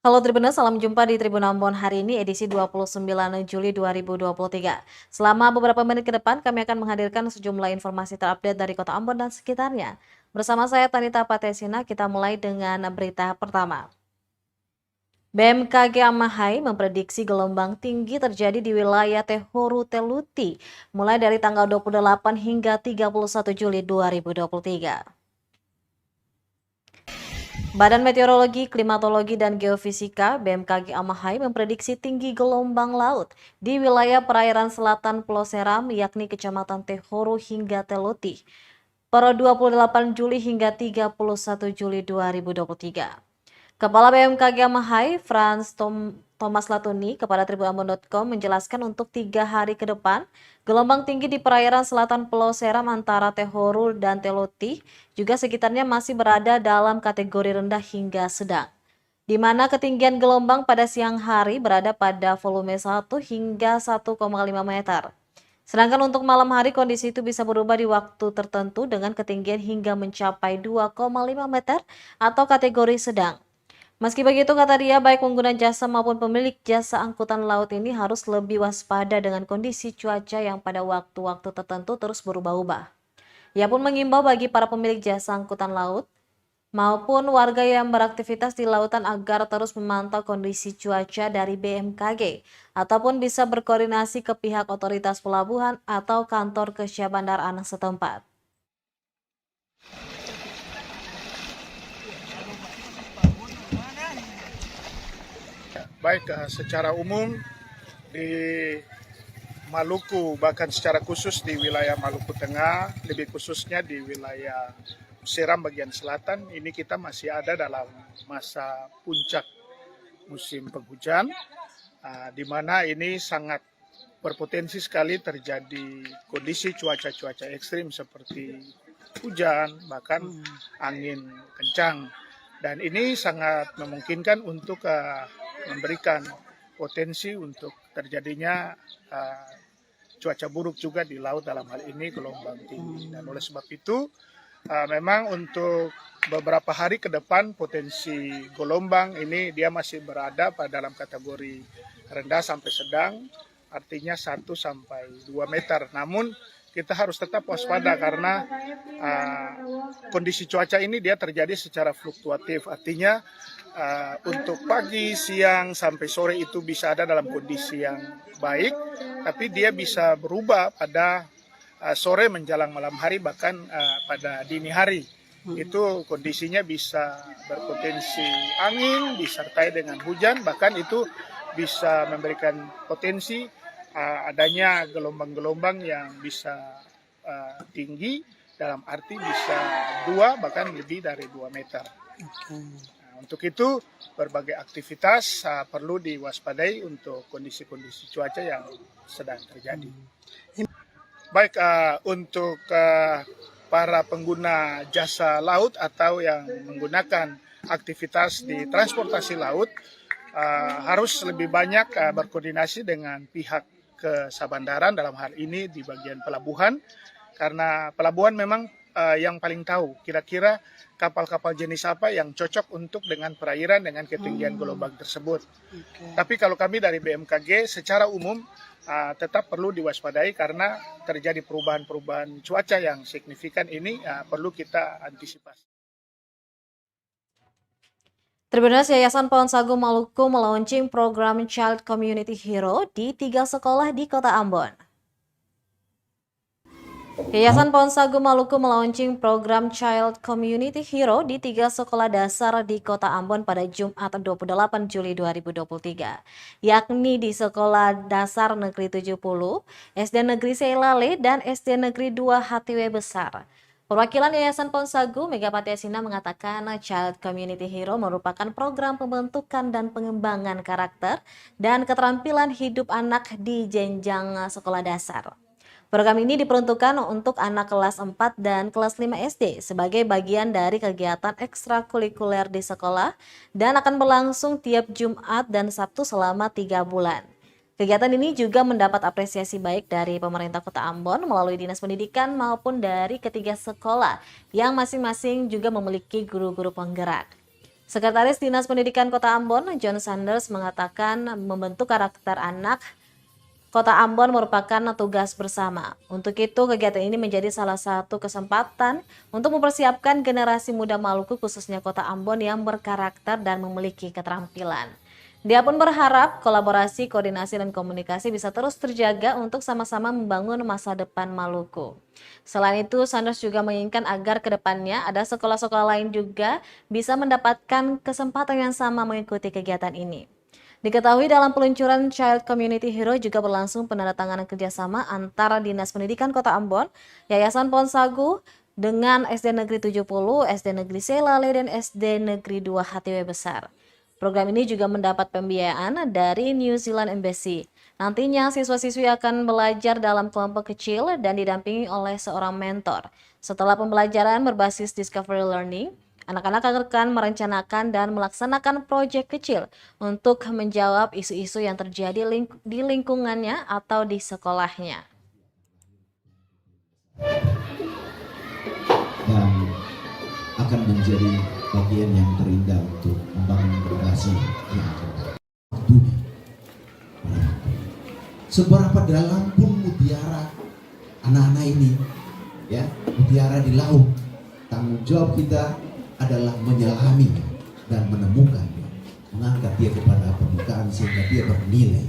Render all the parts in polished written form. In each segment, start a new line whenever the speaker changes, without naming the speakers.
Halo Tribuners, salam jumpa di Tribun Ambon hari ini edisi 29 Juli 2023. Selama beberapa menit ke depan kami akan menghadirkan sejumlah informasi terupdate dari Kota Ambon dan sekitarnya. Bersama saya Tanita Patesina, kita mulai dengan berita pertama. BMKG Amahai memprediksi gelombang tinggi terjadi di wilayah Tehoru Teluti mulai dari tanggal 28 hingga 31 Juli 2023. Badan Meteorologi, Klimatologi, dan Geofisika (BMKG) Amahai memprediksi tinggi gelombang laut di wilayah perairan selatan Pulau Seram, yakni Kecamatan Tehoru hingga Teluti, per 28 Juli hingga 31 Juli 2023. Kepala BMKG Amahai, Thomas Latuni, kepada tribunambon.com menjelaskan untuk 3 hari ke depan, gelombang tinggi di perairan selatan Pulau Seram antara Tehoru dan Teluti juga sekitarnya masih berada dalam kategori rendah hingga sedang, di mana ketinggian gelombang pada siang hari berada pada volume 1 hingga 1,5 meter. Sedangkan untuk malam hari kondisi itu bisa berubah di waktu tertentu dengan ketinggian hingga mencapai 2,5 meter atau kategori sedang. Meski begitu, kata dia, baik pengguna jasa maupun pemilik jasa angkutan laut ini harus lebih waspada dengan kondisi cuaca yang pada waktu-waktu tertentu terus berubah-ubah. Ia pun mengimbau bagi para pemilik jasa angkutan laut maupun warga yang beraktivitas di lautan agar terus memantau kondisi cuaca dari BMKG ataupun bisa berkoordinasi ke pihak otoritas pelabuhan atau kantor kesyahbandaraan setempat.
Baik, secara umum di Maluku, bahkan secara khusus di wilayah Maluku Tengah, lebih khususnya di wilayah Seram bagian selatan, ini kita masih ada dalam masa puncak musim penghujan, di mana ini sangat berpotensi sekali terjadi kondisi cuaca-cuaca ekstrim seperti hujan, bahkan angin kencang. Dan ini sangat memungkinkan untuk memberikan potensi untuk terjadinya cuaca buruk juga di laut, dalam hal ini gelombang tinggi. Dan oleh sebab itu memang untuk beberapa hari ke depan potensi gelombang ini dia masih berada pada dalam kategori rendah sampai sedang, artinya 1 sampai 2 meter. Namun kita harus tetap waspada karena kondisi cuaca ini dia terjadi secara fluktuatif, artinya untuk pagi, siang, sampai sore itu bisa ada dalam kondisi yang baik, tapi dia bisa berubah pada sore menjelang malam hari, bahkan pada dini hari. Itu kondisinya bisa berpotensi angin, disertai dengan hujan, bahkan itu bisa memberikan potensi adanya gelombang-gelombang yang bisa tinggi, dalam arti bisa 2 bahkan lebih dari 2 meter. Untuk itu berbagai aktivitas perlu diwaspadai untuk kondisi-kondisi cuaca yang sedang terjadi. Baik, untuk para pengguna jasa laut atau yang menggunakan aktivitas di transportasi laut, harus lebih banyak berkoordinasi dengan pihak kesabandaran, dalam hal ini di bagian pelabuhan, karena pelabuhan memang yang paling tahu kira-kira kapal-kapal jenis apa yang cocok untuk dengan perairan dengan ketinggian gelombang tersebut. Tapi kalau kami dari BMKG secara umum tetap perlu diwaspadai karena terjadi perubahan-perubahan cuaca yang signifikan ini perlu kita antisipasi.
Tribuners, Yayasan Pohon Sagu Maluku melaunching program Child Community Hero di 3 sekolah di Kota Ambon. Yayasan Pohon Sagu Maluku melaunching program Child Community Hero di 3 sekolah dasar di Kota Ambon pada Jumat 28 Juli 2023, yakni di Sekolah Dasar Negeri 70, SD Negeri Seilale, dan SD Negeri 2 Hatiwe Besar. Perwakilan Yayasan Pohon Sagu, Megapati Asina, mengatakan Child Community Hero merupakan program pembentukan dan pengembangan karakter dan keterampilan hidup anak di jenjang sekolah dasar. Program ini diperuntukkan untuk anak kelas 4 dan kelas 5 SD sebagai bagian dari kegiatan ekstrakurikuler di sekolah dan akan berlangsung tiap Jumat dan Sabtu selama 3 bulan. Kegiatan ini juga mendapat apresiasi baik dari pemerintah Kota Ambon melalui Dinas Pendidikan maupun dari ketiga sekolah yang masing-masing juga memiliki guru-guru penggerak. Sekretaris Dinas Pendidikan Kota Ambon, John Sanders, mengatakan membentuk karakter anak Kota Ambon merupakan tugas bersama. Untuk itu, kegiatan ini menjadi salah satu kesempatan untuk mempersiapkan generasi muda Maluku, khususnya Kota Ambon yang berkarakter dan memiliki keterampilan. Dia pun berharap kolaborasi, koordinasi, dan komunikasi bisa terus terjaga untuk sama-sama membangun masa depan Maluku. Selain itu, Sanders juga menginginkan agar ke depannya ada sekolah-sekolah lain juga bisa mendapatkan kesempatan yang sama mengikuti kegiatan ini. Diketahui dalam peluncuran Child Community Hero juga berlangsung penandatanganan kerjasama antara Dinas Pendidikan Kota Ambon, Yayasan Ponsagu, dengan SD Negeri 70, SD Negeri Selale, dan SD Negeri 2 HTW Besar. Program ini juga mendapat pembiayaan dari New Zealand Embassy. Nantinya siswa-siswi akan belajar dalam kelompok kecil dan didampingi oleh seorang mentor. Setelah pembelajaran berbasis discovery learning, anak-anak akan merencanakan dan melaksanakan proyek kecil untuk menjawab isu-isu yang terjadi di lingkungannya atau di sekolahnya.
Dan akan menjadi bagian yang terindah untuk membangun generasi yang akan datang. Waktunya. Seberapa dalam pun mutiara anak-anak ini, ya, mutiara di laut, tanggung jawab kita adalah menyelami dan menemukan, mengangkat dia kepada permukaan sehingga dia bernilai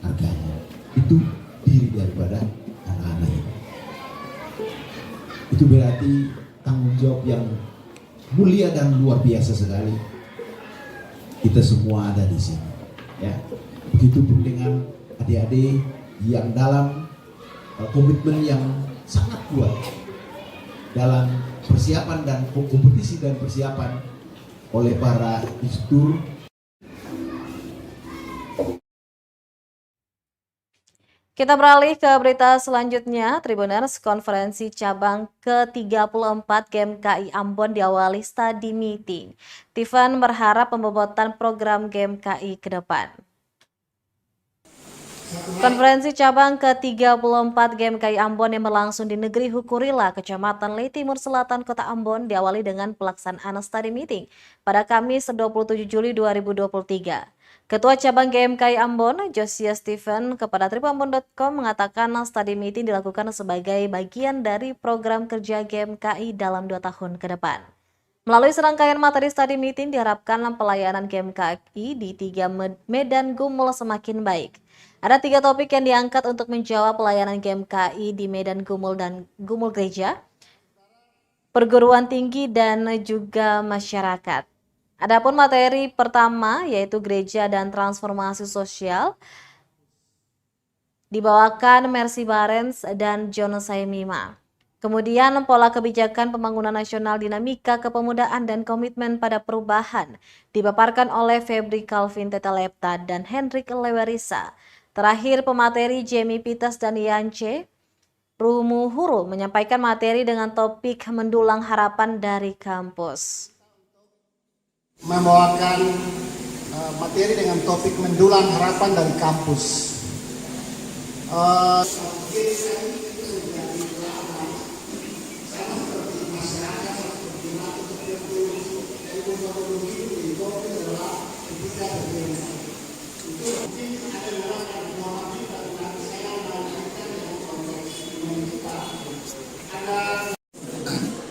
harganya. Itu diri daripada anak-anak ini. Itu berarti tanggung jawab yang mulia dan luar biasa sekali. Kita semua ada di sini, ya. Begitupun dengan adik-adik yang dalam komitmen yang sangat kuat dalam persiapan dan kompetisi dan persiapan oleh para instruktur.
Kita beralih ke berita selanjutnya. Tribuners, konferensi cabang ke-34 GMKI Ambon diawali study meeting. Tivan berharap pembobotan program GMKI ke depan. Konferensi cabang ke-34 GMKI Ambon yang berlangsung di Negeri Hukurila, Kecamatan Lei Timur Selatan, Kota Ambon diawali dengan pelaksanaan study meeting pada Kamis 27 Juli 2023. Ketua Cabang GMKI Ambon, Josiah Stephen, kepada tribunambon.com mengatakan study meeting dilakukan sebagai bagian dari program kerja GMKI dalam 2 tahun ke depan. Melalui serangkaian materi study meeting diharapkan pelayanan GMKI di 3 Medan Gumul semakin baik. Ada 3 topik yang diangkat untuk menjawab pelayanan GMKI di Medan Gumul dan Gumul Gereja, perguruan tinggi, dan juga masyarakat. Adapun materi pertama yaitu gereja dan transformasi sosial dibawakan Mercy Barens dan John Saimima. Kemudian pola kebijakan pembangunan nasional, dinamika kepemudaan dan komitmen pada perubahan dipaparkan oleh Febri Calvin Tetelepta dan Hendrik Lewerisa. Terakhir pemateri Jamie Pitas dan Yance Rumuhuru menyampaikan materi dengan topik mendulang harapan dari kampus.
Membawakan materi dengan topik mendulang harapan dari kampus.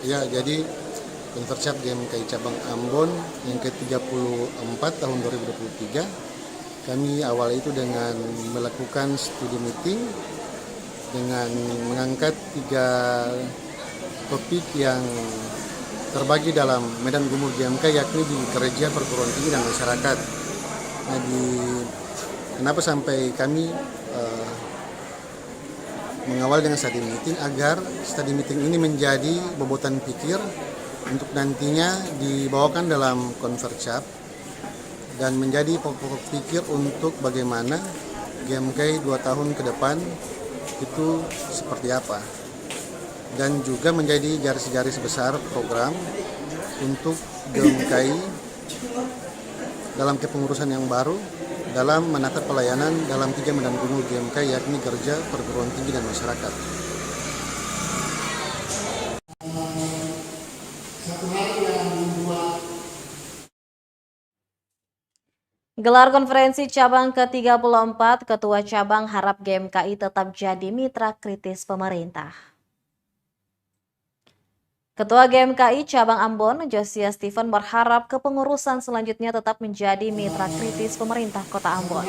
Ya, jadi Konferensi GMKI Cabang Ambon yang ke-34 tahun 2023, kami awal itu dengan melakukan studi meeting dengan mengangkat 3 topik yang terbagi dalam Medan Gumul GMKI, yakni di gereja, perguruan tinggi, dan masyarakat. Nah, kenapa sampai kami mengawal dengan study meeting, agar study meeting ini menjadi bobotan pikir untuk nantinya dibawakan dalam konferensi dan menjadi pokok pikir untuk bagaimana GMKI 2 tahun ke depan itu seperti apa, dan juga menjadi garis-garis besar program untuk GMKI dalam kepengurusan yang baru dalam menata pelayanan dalam 3 Medan Gumul GMKI, yakni gereja, perguruan tinggi, dan masyarakat.
Gelar konferensi cabang ke-34, Ketua Cabang harap GMKI tetap jadi mitra kritis pemerintah. Ketua GMKI Cabang Ambon, Josiah Stephen berharap kepengurusan selanjutnya tetap menjadi mitra kritis pemerintah Kota Ambon.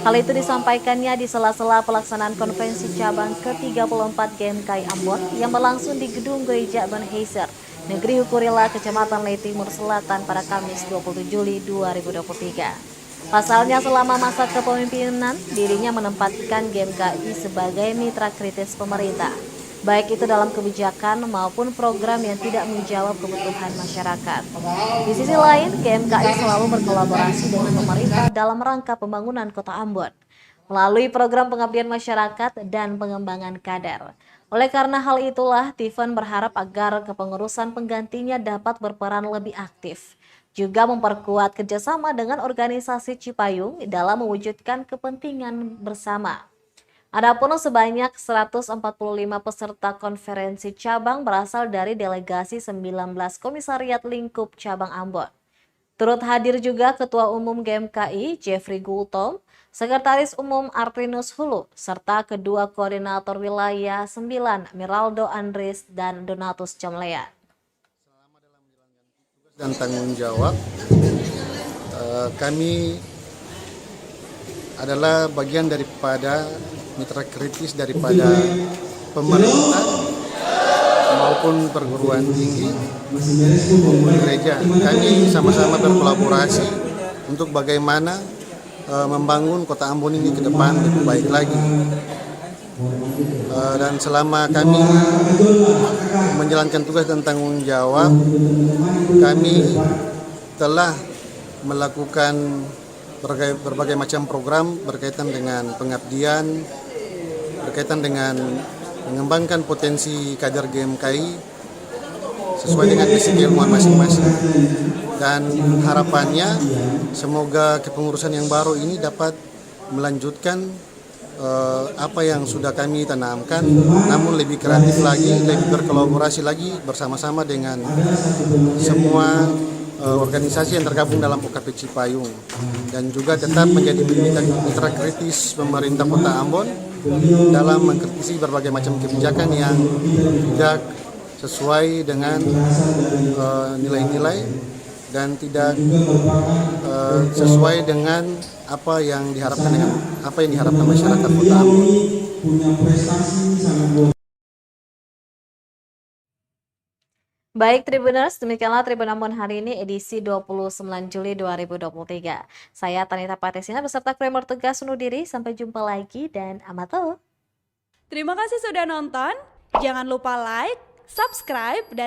Hal itu disampaikannya di sela-sela pelaksanaan konferensi cabang ke-34 GMKI Ambon yang berlangsung di Gedung Gereja Ebenezer, Negeri Hukurila, Kecamatan Lei Timur Selatan pada Kamis 27 Juli 2023. Pasalnya selama masa kepemimpinan, dirinya menempatkan GMKI sebagai mitra kritis pemerintah, baik itu dalam kebijakan maupun program yang tidak menjawab kebutuhan masyarakat. Di sisi lain, GMKI selalu berkolaborasi dengan pemerintah dalam rangka pembangunan Kota Ambon, melalui program pengabdian masyarakat dan pengembangan kader. Oleh karena hal itulah, Stephen berharap agar kepengurusan penggantinya dapat berperan lebih aktif, juga memperkuat kerjasama dengan organisasi Cipayung dalam mewujudkan kepentingan bersama. Adapun sebanyak 145 peserta konferensi cabang berasal dari delegasi 19 komisariat lingkup cabang Ambon. Turut hadir juga Ketua Umum GMKI Jeffrey Gultom, Sekretaris Umum Artinus Hulu, serta kedua koordinator wilayah 9 Miraldo Andres dan Donatus Jamlean.
Dan tanggung jawab, kami adalah bagian daripada mitra kritis daripada pemerintah maupun perguruan tinggi maupun gereja. Kami sama-sama berkolaborasi untuk bagaimana membangun Kota Ambon ini ke depan lebih baik lagi. Dan selama kami menjalankan tugas dan tanggung jawab, kami telah melakukan berbagai macam program berkaitan dengan pengabdian, berkaitan dengan mengembangkan potensi kader GMKI sesuai dengan misi keilmuan masing-masing. Dan harapannya semoga kepengurusan yang baru ini dapat melanjutkan apa yang sudah kami tanamkan, namun lebih kreatif lagi, lebih berkolaborasi lagi bersama-sama dengan semua organisasi yang tergabung dalam OKP Cipayung, dan juga tetap menjadi mitra kritis pemerintah Kota Ambon dalam mengkritisi berbagai macam kebijakan yang tidak sesuai dengan nilai-nilai dan tidak sesuai dengan apa yang diharapkan masyarakat Kota Ambon.
Baik Tribuners, demikianlah Tribun Ambon hari ini edisi 29 Juli 2023. Saya Tanita Patesina beserta kru yang bertugas undur diri. Sampai jumpa lagi dan amato.
Terima kasih sudah nonton. Jangan lupa like, subscribe, dan